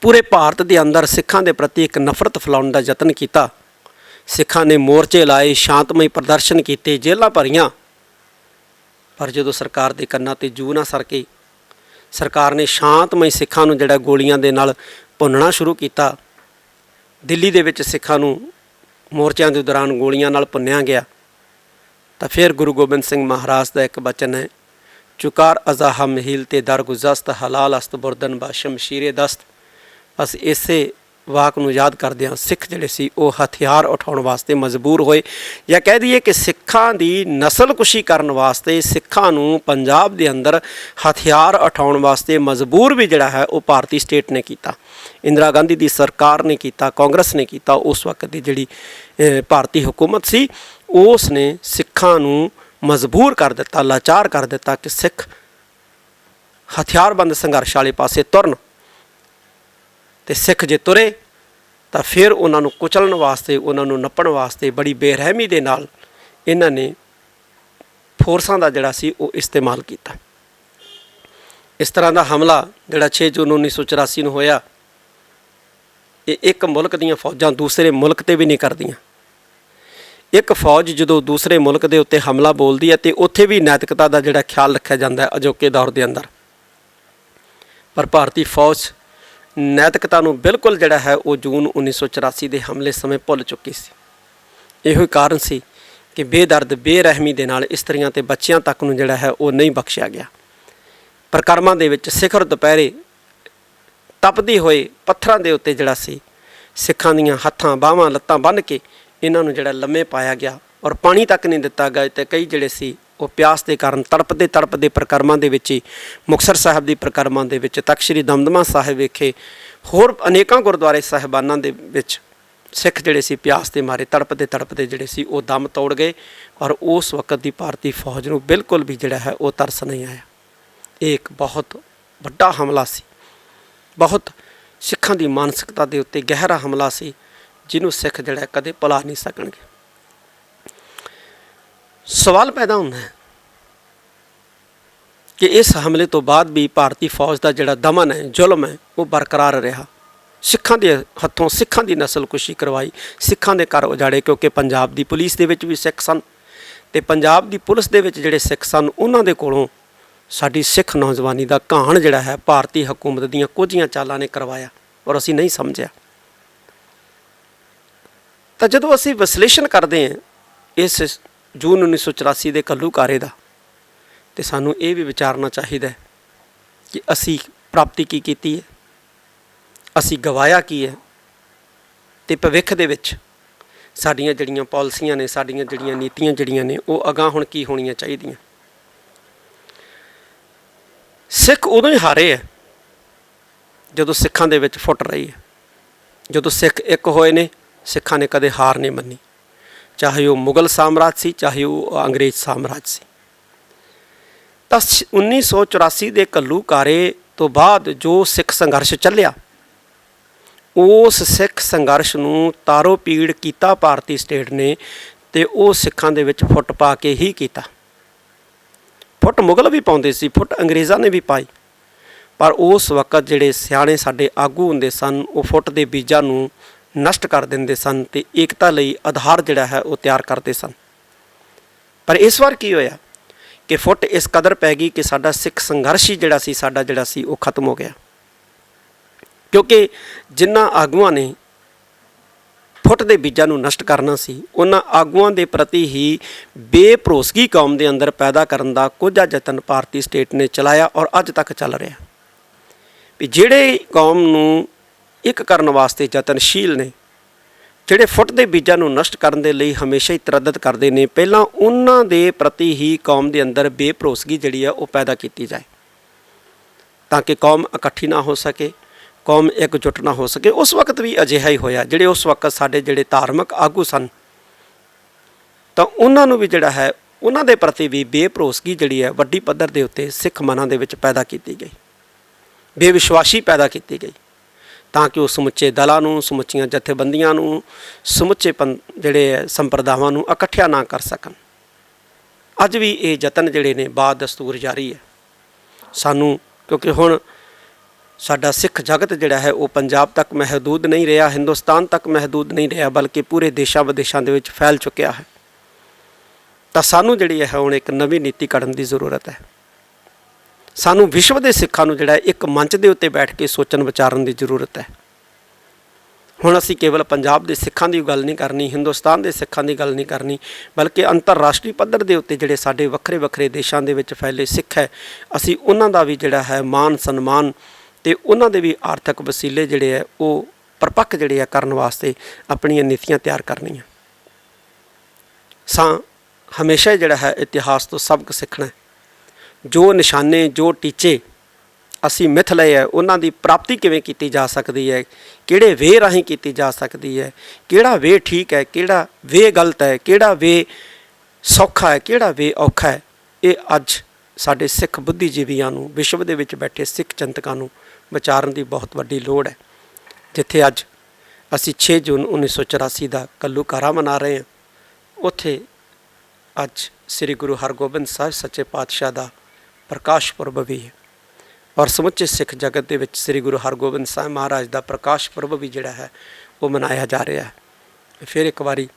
ਪੂਰੇ ਭਾਰਤ ਦੇ ਅੰਦਰ ਸਿੱਖਾਂ ਦੇ ਪ੍ਰਤੀ ਇੱਕ ਨਫ਼ਰਤ ਫੈਲਾਉਣ ਦਾ ਯਤਨ ਕੀਤਾ, ਸਿੱਖਾਂ ਨੇ ਮੋਰਚੇ ਲਾਏ, ਸ਼ਾਂਤਮਈ ਪ੍ਰਦਰਸ਼ਨ ਕੀਤੇ, ਜੇਲ੍ਹਾਂ ਭਰੀਆਂ, ਪਰ ਜਦੋਂ ਸਰਕਾਰ ਦੇ ਕੰਨਾਂ 'ਤੇ ਜੂੰ ਨਾ ਸਰਕੀ, ਸਰਕਾਰ ਨੇ ਸ਼ਾਂਤਮਈ ਸਿੱਖਾਂ ਨੂੰ ਜਿਹੜਾ ਗੋਲੀਆਂ ਦੇ ਨਾਲ ਭੁੰਨਣਾ ਸ਼ੁਰੂ ਕੀਤਾ। ਦਿੱਲੀ ਦੇ ਵਿੱਚ ਸਿੱਖਾਂ ਨੂੰ ਮੋਰਚਿਆਂ ਦੇ ਦੌਰਾਨ ਗੋਲੀਆਂ ਨਾਲ ਭੁੰਨਿਆ ਗਿਆ। ਤਾਂ ਫਿਰ ਗੁਰੂ ਗੋਬਿੰਦ ਸਿੰਘ ਮਹਾਰਾਜ ਦਾ ਇੱਕ ਬਚਨ ਹੈ, ਚੁਕਾਰ ਅਜ਼ਾ ਹਮ ਹੀਲ ਤੇ ਦਰ ਗੁਜ਼ਸਤ ਹਲਾਲ ਅਸਤ ਬੁਰਦਨ ਬਾ ਸ਼ਮਸ਼ੀਰੇ ਦਸਤ। ਬਸ ਇਸੇ ਵਾਕ ਨੂੰ ਯਾਦ ਕਰਦਿਆਂ ਸਿੱਖ ਜਿਹੜੇ ਸੀ ਉਹ ਹਥਿਆਰ ਉਠਾਉਣ ਵਾਸਤੇ ਮਜਬੂਰ ਹੋਏ, ਜਾਂ ਕਹਿ ਦਈਏ ਕਿ ਸਿੱਖਾਂ ਦੀ ਨਸਲਕੁਸ਼ੀ ਕਰਨ ਵਾਸਤੇ, ਸਿੱਖਾਂ ਨੂੰ ਪੰਜਾਬ ਦੇ ਅੰਦਰ ਹਥਿਆਰ ਉਠਾਉਣ ਵਾਸਤੇ ਮਜਬੂਰ ਵੀ ਜਿਹੜਾ ਹੈ ਉਹ ਭਾਰਤੀ ਸਟੇਟ ਨੇ ਕੀਤਾ। ਇੰਦਰਾ ਗਾਂਧੀ ਦੀ ਸਰਕਾਰ ਨੇ ਕੀਤਾ, ਕਾਂਗਰਸ ਨੇ ਕੀਤਾ। ਉਸ ਵਕਤ ਦੀ ਜਿਹੜੀ ਭਾਰਤੀ ਹੁਕੂਮਤ ਸੀ ਉਸ ਨੇ ਸਿੱਖਾਂ ਨੂੰ ਮਜਬੂਰ ਕਰ ਦਿੱਤਾ, ਲਾਚਾਰ ਕਰ ਦਿੱਤਾ ਕਿ ਸਿੱਖ ਹਥਿਆਰਬੰਦ ਸੰਘਰਸ਼ ਵਾਲੇ ਪਾਸੇ ਤੁਰਨ। ਅਤੇ ਸਿੱਖ ਜੇ ਤੁਰੇ ਤਾਂ ਫਿਰ ਉਹਨਾਂ ਨੂੰ ਕੁਚਲਣ ਵਾਸਤੇ, ਉਹਨਾਂ ਨੂੰ ਨੱਪਣ ਵਾਸਤੇ ਬੜੀ ਬੇਰਹਿਮੀ ਦੇ ਨਾਲ ਇਹਨਾਂ ਨੇ ਫੋਰਸਾਂ ਦਾ ਜਿਹੜਾ ਸੀ ਉਹ ਇਸਤੇਮਾਲ ਕੀਤਾ। ਇਸ ਤਰ੍ਹਾਂ ਦਾ ਹਮਲਾ ਜਿਹੜਾ 6 ਜੂਨ 1984 ਨੂੰ ਹੋਇਆ, ਇਹ ਇੱਕ ਮੁਲਕ ਦੀਆਂ ਫੌਜਾਂ ਦੂਸਰੇ ਮੁਲਕ 'ਤੇ ਵੀ ਨਹੀਂ ਕਰਦੀਆਂ। ਇੱਕ ਫੌਜ ਜਦੋਂ ਦੂਸਰੇ ਮੁਲਕ ਦੇ ਉੱਤੇ ਹਮਲਾ ਬੋਲਦੀ ਹੈ ਤਾਂ ਉੱਥੇ ਵੀ ਨੈਤਿਕਤਾ ਦਾ ਜਿਹੜਾ ਖਿਆਲ ਰੱਖਿਆ ਜਾਂਦਾ ਹੈ ਅਜੋਕੇ ਦੌਰ ਦੇ ਅੰਦਰ। ਪਰ ਭਾਰਤੀ ਫੌਜ ਨੈਤਿਕਤਾ ਨੂੰ ਬਿਲਕੁਲ ਜਿਹੜਾ ਹੈ ਉਹ ਜੂਨ 1984 ਦੇ ਹਮਲੇ ਸਮੇਂ ਭੁੱਲ ਚੁੱਕੀ ਸੀ। ਇਹੋ ਹੀ ਕਾਰਨ ਸੀ ਕਿ ਬੇਦਰਦ ਬੇਰਹਿਮੀ ਦੇ ਨਾਲ ਇਸਤਰੀਆਂ ਅਤੇ ਬੱਚਿਆਂ ਤੱਕ ਨੂੰ ਜਿਹੜਾ ਹੈ ਉਹ ਨਹੀਂ ਬਖਸ਼ਿਆ ਗਿਆ। ਪ੍ਰਕਰਮਾਂ ਦੇ ਵਿੱਚ ਸਿਖਰ ਦੁਪਹਿਰੇ ਤਪਦੇ ਹੋਏ ਪੱਥਰਾਂ ਦੇ ਉੱਤੇ ਜਿਹੜਾ ਸੀ ਸਿੱਖਾਂ ਦੀਆਂ ਹੱਥਾਂ ਬਾਹਾਂ ਲੱਤਾਂ ਬੰਨ੍ਹ ਕੇ ਇਹਨਾਂ ਨੂੰ ਜਿਹੜਾ ਲੰਮੇ ਪਾਇਆ ਗਿਆ ਔਰ ਪਾਣੀ ਤੱਕ ਨਹੀਂ ਦਿੱਤਾ ਗਿਆ। ਅਤੇ ਕਈ ਜਿਹੜੇ ਸੀ ਉਹ ਪਿਆਸ ਦੇ ਕਾਰਨ ਤੜਪਦੇ ਪ੍ਰਕਰਮਾਂ ਦੇ ਵਿੱਚ ਹੀ ਮੁਕਤਸਰ ਸਾਹਿਬ ਦੀ ਪ੍ਰਕਰਮਾਂ ਦੇ ਵਿੱਚ, ਤਖ਼ਤ ਸ੍ਰੀ ਦਮਦਮਾ ਸਾਹਿਬ ਵਿਖੇ, ਹੋਰ ਅਨੇਕਾਂ ਗੁਰਦੁਆਰੇ ਸਾਹਿਬਾਨਾਂ ਦੇ ਵਿੱਚ ਸਿੱਖ ਜਿਹੜੇ ਸੀ ਪਿਆਸ ਦੇ ਮਾਰੇ ਤੜਪਦੇ ਜਿਹੜੇ ਸੀ ਉਹ ਦਮ ਤੋੜ ਗਏ। ਔਰ ਉਸ ਵਕਤ ਦੀ ਭਾਰਤੀ ਫੌਜ ਨੂੰ ਬਿਲਕੁਲ ਵੀ ਜਿਹੜਾ ਹੈ ਉਹ ਤਰਸ ਨਹੀਂ ਆਇਆ। ਇਹ ਇੱਕ ਬਹੁਤ ਵੱਡਾ ਹਮਲਾ ਸੀ, ਬਹੁਤ ਸਿੱਖਾਂ ਦੀ ਮਾਨਸਿਕਤਾ ਦੇ ਉੱਤੇ ਗਹਿਰਾ ਹਮਲਾ ਸੀ, ਜਿਹਨੂੰ ਸਿੱਖ ਜਿਹੜਾ ਕਦੇ ਭੁਲਾ ਨਹੀਂ ਸਕਣਗੇ। ਸਵਾਲ ਪੈਦਾ ਹੁੰਦਾ ਹੈ ਕਿ ਇਸ ਹਮਲੇ ਤੋਂ ਬਾਅਦ ਵੀ ਭਾਰਤੀ ਫੌਜ ਦਾ ਜਿਹੜਾ ਦਮਨ ਹੈ, ਜ਼ੁਲਮ ਹੈ, ਉਹ ਬਰਕਰਾਰ ਰਿਹਾ। ਸਿੱਖਾਂ ਦੇ ਹੱਥੋਂ ਸਿੱਖਾਂ ਦੀ ਨਸਲਕੁਸ਼ੀ ਕਰਵਾਈ, ਸਿੱਖਾਂ ਦੇ ਘਰ ਉਜਾੜੇ, ਕਿਉਂਕਿ ਪੰਜਾਬ ਦੀ ਪੁਲਿਸ ਦੇ ਵਿੱਚ ਵੀ ਸਿੱਖ ਸਨ ਅਤੇ ਪੰਜਾਬ ਦੀ ਪੁਲਿਸ ਦੇ ਵਿੱਚ ਜਿਹੜੇ ਸਿੱਖ ਸਨ ਉਹਨਾਂ ਦੇ ਕੋਲੋਂ ਸਾਡੀ ਸਿੱਖ ਨੌਜਵਾਨੀ ਦਾ ਘਾਣ ਜਿਹੜਾ ਹੈ ਭਾਰਤੀ ਹਕੂਮਤ ਦੀਆਂ ਕੁਝੀਆਂ ਚਾਲਾਂ ਨੇ ਕਰਵਾਇਆ ਔਰ ਅਸੀਂ ਨਹੀਂ ਸਮਝਿਆ। ਤਾਂ ਜਦੋਂ ਅਸੀਂ ਵਿਸ਼ਲੇਸ਼ਣ ਕਰਦੇ ਹਾਂ ਇਸ ਜੂਨ 1984 ਦੇ ਘੱਲੂਘਾਰੇ ਦਾ, ਅਤੇ ਸਾਨੂੰ ਇਹ ਵੀ ਵਿਚਾਰਨਾ ਚਾਹੀਦਾ ਹੈ ਕਿ ਅਸੀਂ ਪ੍ਰਾਪਤੀ ਕੀ ਕੀਤੀ ਹੈ, ਅਸੀਂ ਗਵਾਇਆ ਕੀ ਹੈ, ਅਤੇ ਭਵਿੱਖ ਦੇ ਵਿੱਚ ਸਾਡੀਆਂ ਜਿਹੜੀਆਂ ਪਾਲਿਸੀਆਂ ਨੇ, ਸਾਡੀਆਂ ਜਿਹੜੀਆਂ ਨੀਤੀਆਂ ਜਿਹੜੀਆਂ ਨੇ ਉਹ ਅਗਾਂਹ ਹੁਣ ਕੀ ਹੋਣੀਆਂ ਚਾਹੀਦੀਆਂ। ਸਿੱਖ ਉਦੋਂ ਹੀ ਹਾਰੇ ਹੈ ਜਦੋਂ ਸਿੱਖਾਂ ਦੇ ਵਿੱਚ ਫੁੱਟ ਰਹੀ ਹੈ। ਜਦੋਂ ਸਿੱਖ ਇੱਕ ਹੋਏ ਨੇ, ਸਿੱਖਾਂ ਨੇ ਕਦੇ ਹਾਰ ਨਹੀਂ ਮੰਨੀ, ਚਾਹੇ ਉਹ ਮੁਗਲ ਸਾਮਰਾਜ ਸੀ, ਚਾਹੇ ਉਹ ਅੰਗਰੇਜ਼ ਸਾਮਰਾਜ ਸੀ। ਤਾਂ 1984 ਦੇ ਘੱਲੂਘਾਰੇ ਤੋਂ ਬਾਅਦ ਜੋ ਸਿੱਖ ਸੰਘਰਸ਼ ਚੱਲਿਆ, ਉਸ ਸਿੱਖ ਸੰਘਰਸ਼ ਨੂੰ ਤਾਰੋ ਪੀੜ ਕੀਤਾ ਭਾਰਤੀ ਸਟੇਟ ਨੇ, ਅਤੇ ਉਹ ਸਿੱਖਾਂ ਦੇ ਵਿੱਚ ਫੁੱਟ ਪਾ ਕੇ ਹੀ ਕੀਤਾ। ਫੁੱਟ ਮੁਗਲ ਵੀ ਪਾਉਂਦੇ ਸੀ, ਫੁੱਟ ਅੰਗਰੇਜ਼ਾਂ ਨੇ ਵੀ ਪਾਈ, ਪਰ ਉਸ ਵਕਤ ਜਿਹੜੇ ਸਿਆਣੇ ਸਾਡੇ ਆਗੂ ਹੁੰਦੇ ਸਨ ਉਹ ਫੁੱਟ ਦੇ ਬੀਜਾਂ ਨੂੰ ਨਸ਼ਟ ਕਰ ਦਿੰਦੇ ਸਨ ਅਤੇ ਏਕਤਾ ਲਈ ਆਧਾਰ ਜਿਹੜਾ ਹੈ ਉਹ ਤਿਆਰ ਕਰਦੇ ਸਨ। ਪਰ ਇਸ ਵਾਰ ਕੀ ਹੋਇਆ ਕਿ ਫੁੱਟ ਇਸ ਕਦਰ ਪੈ ਗਈ ਕਿ ਸਾਡਾ ਸਿੱਖ ਸੰਘਰਸ਼ ਹੀ ਜਿਹੜਾ ਸੀ ਉਹ ਖਤਮ ਹੋ ਗਿਆ। ਕਿਉਂਕਿ ਜਿਨ੍ਹਾਂ ਆਗੂਆਂ ਨੇ ਫੁੱਟ ਦੇ ਬੀਜਾਂ ਨੂੰ ਨਸ਼ਟ ਕਰਨਾ ਸੀ, ਉਹਨਾਂ ਆਗੂਆਂ ਦੇ ਪ੍ਰਤੀ ਹੀ ਬੇਭਰੋਸਗੀ ਕੌਮ ਦੇ ਅੰਦਰ ਪੈਦਾ ਕਰਨ ਦਾ ਕੋਝਾ ਯਤਨ ਭਾਰਤੀ ਸਟੇਟ ਨੇ ਚਲਾਇਆ ਔਰ ਅੱਜ ਤੱਕ ਚੱਲ ਰਿਹਾ। ਵੀ ਜਿਹੜੇ ਕੌਮ ਨੂੰ ਇੱਕ ਕਰਨ ਵਾਸਤੇ ਯਤਨਸ਼ੀਲ ਨੇ, ਜਿਹੜੇ ਫੁੱਟ ਦੇ ਬੀਜਾਂ ਨੂੰ ਨਸ਼ਟ ਕਰਨ ਦੇ ਲਈ ਹਮੇਸ਼ਾ ਹੀ ਤਰੱਦਦ ਕਰਦੇ ਨੇ, ਪਹਿਲਾਂ ਉਹਨਾਂ ਦੇ ਪ੍ਰਤੀ ਹੀ ਕੌਮ ਦੇ ਅੰਦਰ ਬੇਭਰੋਸਗੀ ਜਿਹੜੀ ਆ ਉਹ ਪੈਦਾ ਕੀਤੀ ਜਾਏ, ਤਾਂ ਕਿ ਕੌਮ ਇਕੱਠੀ ਨਾ ਹੋ ਸਕੇ, ਕੌਮ ਇਕਜੁੱਟ ਨਾ ਹੋ ਸਕੇ। ਉਸ ਵਕਤ ਵੀ ਅਜਿਹਾ ਹੀ ਹੋਇਆ। ਜਿਹੜੇ ਉਸ ਵਕਤ ਸਾਡੇ ਜਿਹੜੇ ਧਾਰਮਿਕ ਆਗੂ ਸਨ, ਤਾਂ ਉਹਨਾਂ ਨੂੰ ਵੀ ਜਿਹੜਾ ਹੈ ਉਹਨਾਂ ਦੇ ਪ੍ਰਤੀ ਵੀ ਬੇਭਰੋਸਗੀ ਜਿਹੜੀ ਹੈ ਵੱਡੀ ਪੱਧਰ ਦੇ ਉੱਤੇ ਸਿੱਖ ਮਨਾਂ ਦੇ ਵਿੱਚ ਪੈਦਾ ਕੀਤੀ ਗਈ, ਬੇਵਿਸ਼ਵਾਸੀ ਪੈਦਾ ਕੀਤੀ ਗਈ, ਤਾਂ ਕਿ ਉਹ ਸਮੁੱਚੇ ਦਲਾਂ ਨੂੰ, ਸਮੁੱਚੀਆਂ ਜਥੇਬੰਦੀਆਂ ਨੂੰ, ਸਮੁੱਚੇ ਜਿਹੜੇ ਸੰਪਰਦਾਵਾਂ ਨੂੰ ਇਕੱਠਿਆ ਨਾ ਕਰ ਸਕਣ। ਅੱਜ ਵੀ ਇਹ ਯਤਨ ਜਿਹੜੇ ਨੇ ਬਾਦ ਦਸਤੂਰ ਜਾਰੀ ਹੈ ਸਾਨੂੰ, ਕਿਉਂਕਿ ਹੁਣ ਸਾਡਾ ਸਿੱਖ ਜਗਤ ਜਿਹੜਾ ਹੈ ਉਹ ਪੰਜਾਬ ਤੱਕ ਮਹਿਦੂਦ ਨਹੀਂ ਰਿਹਾ, ਹਿੰਦੁਸਤਾਨ ਤੱਕ ਮਹਿਦੂਦ ਨਹੀਂ ਰਿਹਾ, ਬਲਕਿ ਪੂਰੇ ਦੇਸ਼ਾਂ ਵਿਦੇਸ਼ਾਂ ਦੇ ਵਿੱਚ ਫੈਲ ਚੁੱਕਿਆ ਹੈ। ਤਾਂ ਸਾਨੂੰ ਜਿਹੜੀ ਹੈ ਹੁਣ ਇੱਕ ਨਵੀਂ ਨੀਤੀ ਘੜਨ ਦੀ ਜ਼ਰੂਰਤ ਹੈ। ਸਾਨੂੰ ਵਿਸ਼ਵ ਦੇ ਸਿੱਖਾਂ ਨੂੰ ਜਿਹੜਾ ਇੱਕ ਮੰਚ ਦੇ ਉੱਤੇ ਬੈਠ ਕੇ ਸੋਚਣ ਵਿਚਾਰਨ ਦੀ ਜ਼ਰੂਰਤ ਹੈ। ਹੁਣ ਅਸੀਂ ਕੇਵਲ ਪੰਜਾਬ ਦੇ ਸਿੱਖਾਂ ਦੀ ਗੱਲ ਨਹੀਂ ਕਰਨੀ, ਹਿੰਦੁਸਤਾਨ ਦੇ ਸਿੱਖਾਂ ਦੀ ਗੱਲ ਨਹੀਂ ਕਰਨੀ, ਬਲਕਿ ਅੰਤਰਰਾਸ਼ਟਰੀ ਪੱਧਰ ਦੇ ਉੱਤੇ ਜਿਹੜੇ ਸਾਡੇ ਵੱਖਰੇ ਵੱਖਰੇ ਦੇਸ਼ਾਂ ਦੇ ਵਿੱਚ ਫੈਲੇ ਸਿੱਖ ਹੈ, ਅਸੀਂ ਉਹਨਾਂ ਦਾ ਵੀ ਜਿਹੜਾ ਹੈ ਮਾਨ ਸਨਮਾਨ ਅਤੇ ਉਹਨਾਂ ਦੇ ਵੀ ਆਰਥਿਕ ਵਸੀਲੇ ਜਿਹੜੇ ਹੈ ਉਹ ਪਰਪੱਕ ਜਿਹੜੇ ਆ ਕਰਨ ਵਾਸਤੇ ਆਪਣੀਆਂ ਨੀਤੀਆਂ ਤਿਆਰ ਕਰਨੀਆਂ। ਸਾਂ ਹਮੇਸ਼ਾ ਜਿਹੜਾ ਹੈ ਇਤਿਹਾਸ ਤੋਂ ਸਬਕ ਸਿੱਖਣਾ। ਜੋ ਨਿਸ਼ਾਨੇ, ਜੋ ਟੀਚੇ ਅਸੀਂ ਮਿੱਥ ਲਏ ਹੈ, ਉਹਨਾਂ ਦੀ ਪ੍ਰਾਪਤੀ ਕਿਵੇਂ ਕੀਤੀ ਜਾ ਸਕਦੀ ਹੈ, ਕਿਹੜੇ ਵੇ ਰਾਹੀਂ ਕੀਤੀ ਜਾ ਸਕਦੀ ਹੈ, ਕਿਹੜਾ ਵੇ ਠੀਕ ਹੈ, ਕਿਹੜਾ ਵੇ ਗਲਤ ਹੈ, ਕਿਹੜਾ ਵੇ ਸੌਖਾ ਹੈ, ਕਿਹੜਾ ਵੇ ਔਖਾ ਹੈ, ਇਹ ਅੱਜ ਸਾਡੇ ਸਿੱਖ ਬੁੱਧੀਜੀਵੀਆਂ ਨੂੰ, ਵਿਸ਼ਵ ਦੇ ਵਿੱਚ ਬੈਠੇ ਸਿੱਖ ਚਿੰਤਕਾਂ ਨੂੰ ਵਿਚਾਰਨ ਦੀ ਬਹੁਤ ਵੱਡੀ ਲੋੜ ਹੈ। ਜਿੱਥੇ ਅੱਜ ਅਸੀਂ 6 ਜੂਨ 1984 ਦਾ ਘੱਲੂਘਾਰਾ ਮਨਾ ਰਹੇ ਹਾਂ, ਉੱਥੇ ਅੱਜ ਸ੍ਰੀ ਗੁਰੂ ਹਰਗੋਬਿੰਦ ਸਾਹਿਬ ਸੱਚੇ ਪਾਤਸ਼ਾਹ ਦਾ ਪ੍ਰਕਾਸ਼ ਪੁਰਬ ਵੀ ਹੈ ਔਰ ਸਮੁੱਚੇ ਸਿੱਖ ਜਗਤ ਦੇ ਵਿੱਚ ਸ੍ਰੀ ਗੁਰੂ ਹਰਗੋਬਿੰਦ ਸਾਹਿਬ ਮਹਾਰਾਜ ਦਾ ਪ੍ਰਕਾਸ਼ ਪੁਰਬ ਵੀ ਜਿਹੜਾ ਹੈ ਉਹ ਮਨਾਇਆ ਜਾ ਰਿਹਾ ਹੈ। ਫਿਰ ਇੱਕ ਵਾਰੀ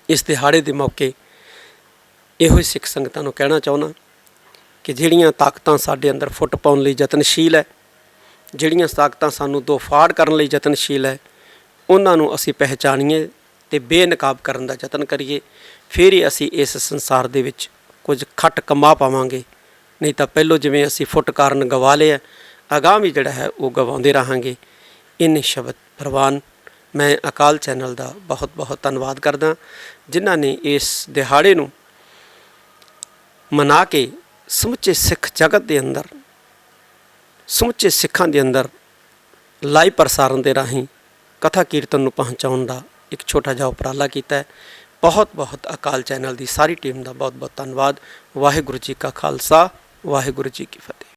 ਇਸ ਦਿਹਾੜੇ ਦੇ ਮੌਕੇ ਇਹੋ ਹੀ ਸਿੱਖ ਸੰਗਤਾਂ ਨੂੰ ਕਹਿਣਾ ਚਾਹੁੰਦਾ ਕਿ ਜਿਹੜੀਆਂ ਤਾਕਤਾਂ ਸਾਡੇ ਅੰਦਰ ਫੁੱਟ ਪਾਉਣ ਲਈ ਯਤਨਸ਼ੀਲ ਹੈ, ਜਿਹੜੀਆਂ ਤਾਕਤਾਂ ਸਾਨੂੰ ਦੋ ਫਾੜ ਕਰਨ ਲਈ ਯਤਨਸ਼ੀਲ ਹੈ, ਉਹਨਾਂ ਨੂੰ ਅਸੀਂ ਪਹਿਚਾਣੀਏ ਅਤੇ ਬੇਨਕਾਬ ਕਰਨ ਦਾ ਯਤਨ ਕਰੀਏ। ਫਿਰ ਹੀ ਅਸੀਂ ਇਸ ਸੰਸਾਰ ਦੇ ਵਿੱਚ ਕੁਝ ਖੱਟ ਕਮਾ ਪਾਵਾਂਗੇ। ਨਹੀਂ ਤਾਂ ਪਹਿਲੋਂ ਜਿਵੇਂ ਅਸੀਂ ਫੁੱਟ ਕਾਰਨ ਗਵਾ ਲਿਆ, ਅਗਾਂਹ ਵੀ ਜਿਹੜਾ ਹੈ ਉਹ ਗਵਾਉਂਦੇ ਰਹਾਂਗੇ। ਇੰਨੇ ਸ਼ਬਦ ਪ੍ਰਵਾਨ ਮੈਂ ਅਕਾਲ ਚੈਨਲ ਦਾ ਬਹੁਤ ਬਹੁਤ ਧੰਨਵਾਦ ਕਰਦਾ, ਜਿਨ੍ਹਾਂ ਨੇ ਇਸ ਦਿਹਾੜੇ ਨੂੰ ਮਨਾ ਕੇ ਸਮੁੱਚੇ ਸਿੱਖ ਜਗਤ ਦੇ ਅੰਦਰ, ਸਮੁੱਚੇ ਸਿੱਖਾਂ ਦੇ ਅੰਦਰ ਲਾਈਵ ਪ੍ਰਸਾਰਨ ਦੇ ਰਾਹੀਂ ਕਥਾ ਕੀਰਤਨ ਨੂੰ ਪਹੁੰਚਾਉਣ ਦਾ ਇੱਕ ਛੋਟਾ ਜਿਹਾ ਉਪਰਾਲਾ ਕੀਤਾ ਹੈ। ਬਹੁਤ ਬਹੁਤ ਅਕਾਲ ਚੈਨਲ ਦੀ ਸਾਰੀ ਟੀਮ ਦਾ ਬਹੁਤ ਬਹੁਤ ਧੰਨਵਾਦ। ਵਾਹਿਗੁਰੂ ਜੀ ਕਾ ਖਾਲਸਾ, ਵਾਹਿਗੁਰੂ ਜੀ ਕੀ ਫਤਿਹ।